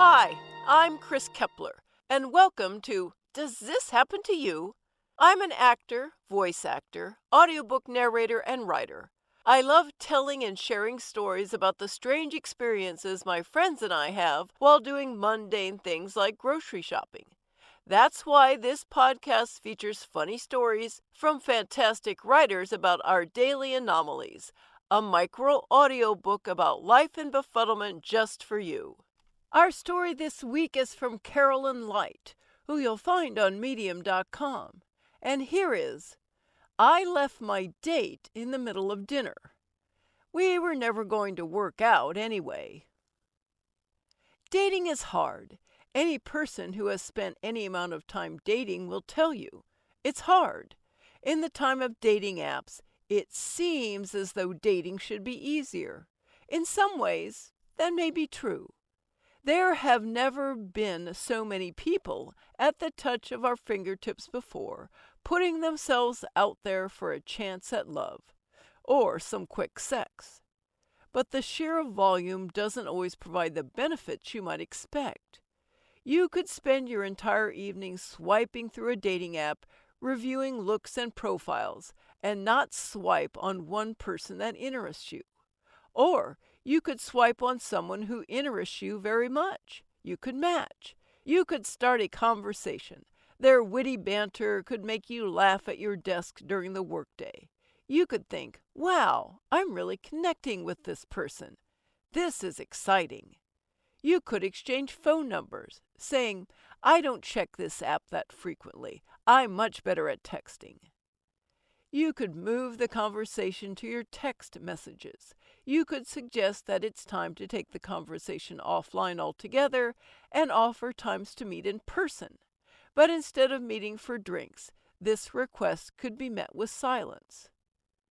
Hi, I'm Chris Kepler, and welcome to Does This Happen to You? I'm an actor, voice actor, audiobook narrator, and writer. I love telling and sharing stories about the strange experiences my friends and I have while doing mundane things like grocery shopping. That's why this podcast features funny stories from fantastic writers about our daily anomalies, a micro audiobook about life and befuddlement just for you. Our story this week is from Carolyn Light, who you'll find on Medium.com. And here is I left my date in the middle of dinner. We were never going to work out anyway. Dating is hard. Any person who has spent any amount of time dating will tell you. It's hard. In the time of dating apps, it seems as though dating should be easier. In some ways, that may be true. There have never been so many people at the touch of our fingertips before, putting themselves out there for a chance at love, or some quick sex. But the sheer volume doesn't always provide the benefits you might expect. You could spend your entire evening swiping through a dating app, reviewing looks and profiles, and not swipe on one person that interests you. Or you could swipe on someone who interests you very much. You could match. You could start a conversation. Their witty banter could make you laugh at your desk during the workday. You could think, wow, I'm really connecting with this person. This is exciting. You could exchange phone numbers, saying, I don't check this app that frequently. I'm much better at texting. You could move the conversation to your text messages. You could suggest that it's time to take the conversation offline altogether and offer times to meet in person. But instead of meeting for drinks, this request could be met with silence.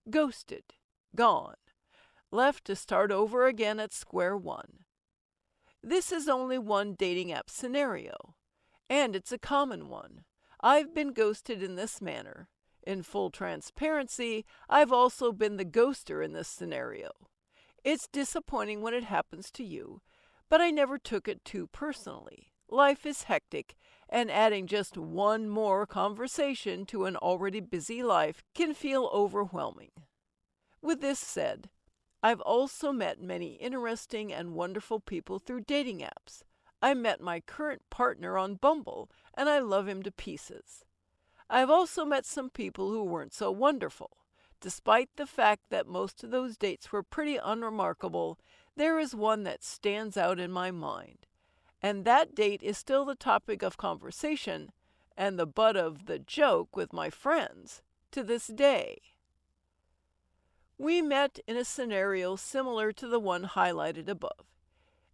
Ghosted. Gone. Left to start over again at square one. This is only one dating app scenario, and it's a common one. I've been ghosted in this manner. In full transparency, I've also been the ghoster in this scenario. It's disappointing when it happens to you, but I never took it too personally. Life is hectic, and adding just one more conversation to an already busy life can feel overwhelming. With this said, I've also met many interesting and wonderful people through dating apps. I met my current partner on Bumble, and I love him to pieces. I've also met some people who weren't so wonderful. Despite the fact that most of those dates were pretty unremarkable, there is one that stands out in my mind. And that date is still the topic of conversation and the butt of the joke with my friends to this day. We met in a scenario similar to the one highlighted above.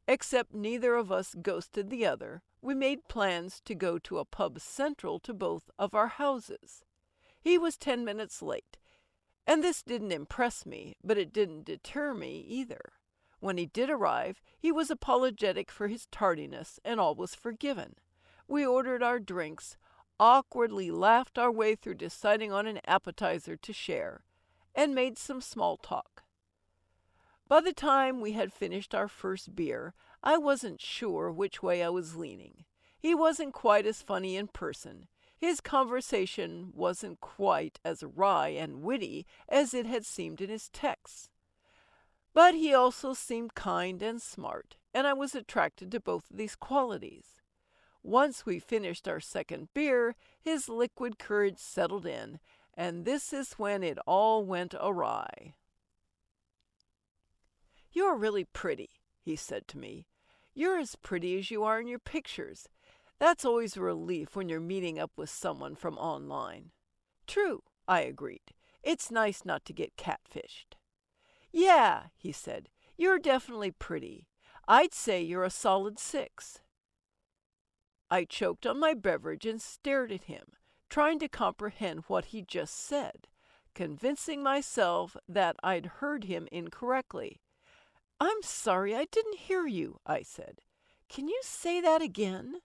Except neither of us ghosted the other, we made plans to go to a pub central to both of our houses. He was 10 minutes late, and this didn't impress me, but it didn't deter me either. When he did arrive, he was apologetic for his tardiness, and all was forgiven. We ordered our drinks, awkwardly laughed our way through deciding on an appetizer to share, and made some small talk. By the time we had finished our first beer, I wasn't sure which way I was leaning. He wasn't quite as funny in person. His conversation wasn't quite as wry and witty as it had seemed in his texts. But he also seemed kind and smart, and I was attracted to both of these qualities. Once we finished our second beer, his liquid courage settled in, and this is when it all went awry. You're really pretty, he said to me. You're as pretty as you are in your pictures. That's always a relief when you're meeting up with someone from online. True, I agreed. It's nice not to get catfished. Yeah, he said, you're definitely pretty. I'd say you're a solid 6. I choked on my beverage and stared at him, trying to comprehend what he just said, convincing myself that I'd heard him incorrectly. I'm sorry, I didn't hear you, I said. Can you say that again?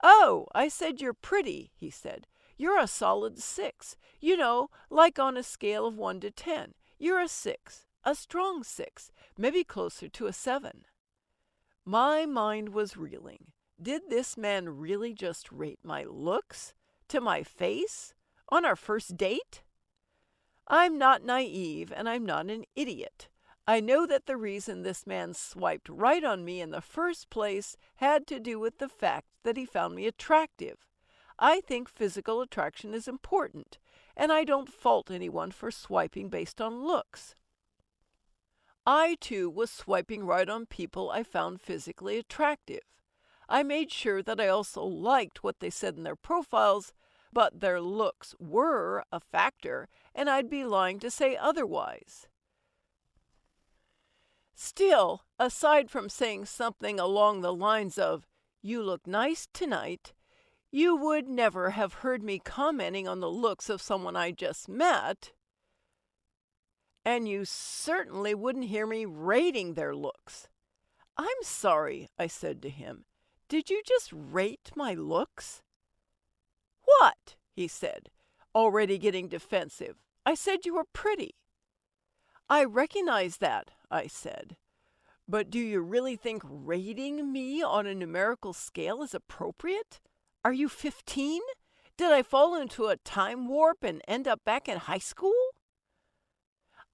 Oh, I said you're pretty, he said. You're a solid 6. You know, like on a scale of 1 to 10. You're a 6, a strong 6, maybe closer to a 7. My mind was reeling. Did this man really just rate my looks? To my face? On our first date? I'm not naive and I'm not an idiot. I know that the reason this man swiped right on me in the first place had to do with the fact that he found me attractive. I think physical attraction is important, and I don't fault anyone for swiping based on looks. I, too, was swiping right on people I found physically attractive. I made sure that I also liked what they said in their profiles, but their looks were a factor, and I'd be lying to say otherwise. Still, aside from saying something along the lines of, "You look nice tonight," you would never have heard me commenting on the looks of someone I just met. And you certainly wouldn't hear me rating their looks. "I'm sorry," I said to him. "Did you just rate my looks?" "What?" he said, already getting defensive. "I said you were pretty." "I recognize that," I said. "But do you really think rating me on a numerical scale is appropriate? Are you 15? Did I fall into a time warp and end up back in high school?"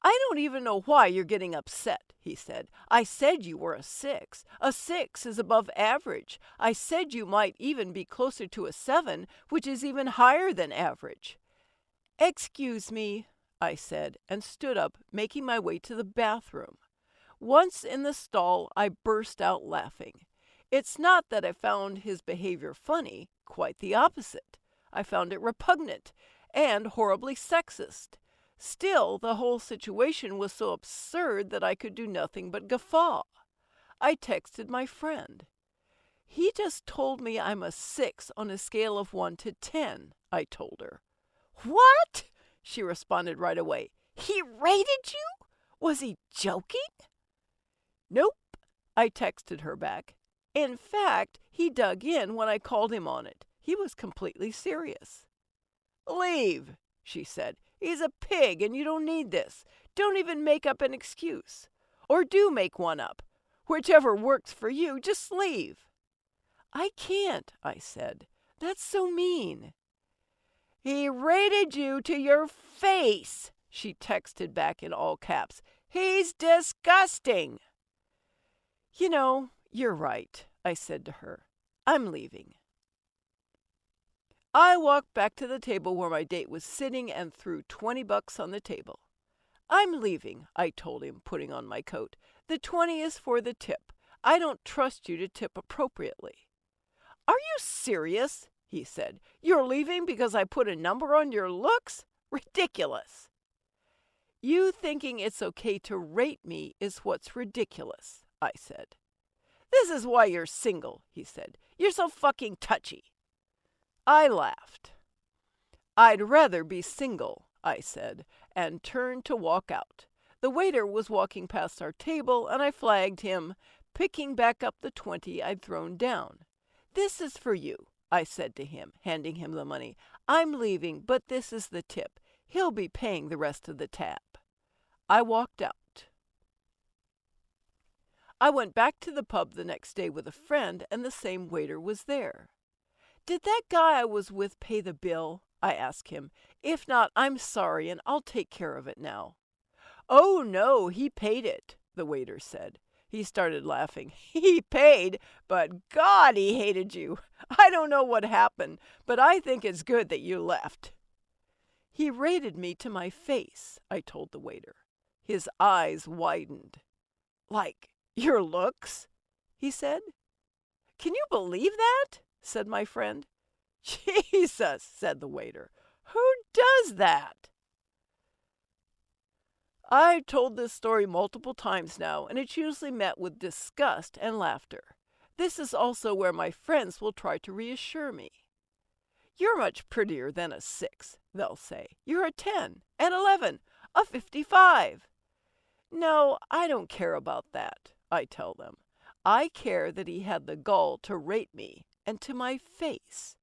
"I don't even know why you're getting upset," he said. "I said you were a 6. A 6 is above average. I said you might even be closer to a 7, which is even higher than average." "Excuse me," I said, and stood up, making my way to the bathroom. Once in the stall, I burst out laughing. It's not that I found his behavior funny, quite the opposite. I found it repugnant and horribly sexist. Still, the whole situation was so absurd that I could do nothing but guffaw. I texted my friend. "He just told me I'm a 6 on a scale of 1 to 10, I told her. "What?" she responded right away. "He rated you? Was he joking?" "Nope," I texted her back. In fact, he dug in when I called him on it. He was completely serious. "Leave," she said. "He's a pig and you don't need this. Don't even make up an excuse. Or do make one up. Whichever works for you, just leave." "I can't," I said. "That's so mean." "He rated you to your face," she texted back in all caps. "He's disgusting." "You know, you're right," I said to her. "I'm leaving." I walked back to the table where my date was sitting and threw $20 on the table. "I'm leaving," I told him, putting on my coat. "The 20 is for the tip. I don't trust you to tip appropriately." "Are you serious?" he said. "You're leaving because I put a number on your looks? Ridiculous." "You thinking it's okay to rate me is what's ridiculous," I said. "This is why you're single," he said. "You're so fucking touchy." I laughed. "I'd rather be single," I said, and turned to walk out. The waiter was walking past our table, and I flagged him, picking back up the 20 I'd thrown down. "This is for you," I said to him, handing him the money. "I'm leaving, but this is the tip. He'll be paying the rest of the tab." I walked out. I went back to the pub the next day with a friend, and the same waiter was there. "Did that guy I was with pay the bill?" I asked him. "If not, I'm sorry, and I'll take care of it now." "Oh, no, he paid it," the waiter said. He started laughing. "He paid, but God, he hated you. I don't know what happened, but I think it's good that you left." "He rated me to my face," I told the waiter. His eyes widened. "Like your looks?" he said. "Can you believe that?" said my friend. "Jesus," said the waiter. "Who does that?" I've told this story multiple times now, and it's usually met with disgust and laughter. This is also where my friends will try to reassure me. "You're much prettier than a 6, they'll say. "You're a 10, an 11, a 55. "No, I don't care about that," I tell them. "I care that he had the gall to rate me, and to my face.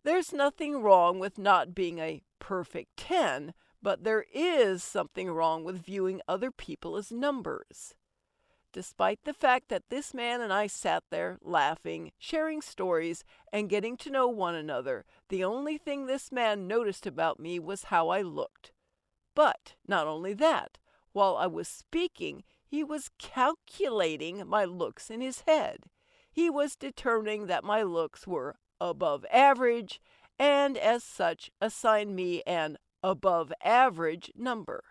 There's nothing wrong with not being a perfect 10, but there is something wrong with viewing other people as numbers. Despite the fact that this man and I sat there laughing, sharing stories, and getting to know one another, the only thing this man noticed about me was how I looked. But not only that, while I was speaking, he was calculating my looks in his head. He was determining that my looks were above average, and as such assigned me an above average number.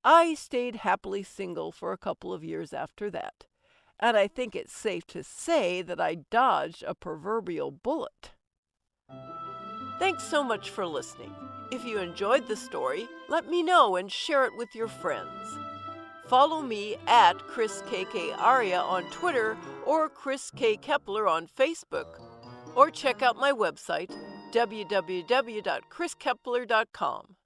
I stayed happily single for a couple of years after that, and I think it's safe to say that I dodged a proverbial bullet. Thanks so much for listening. If you enjoyed the story, let me know and share it with your friends. Follow me at Chris KK Aria on Twitter or Chris K. Kepler on Facebook, or check out my website, www.chriskepler.com.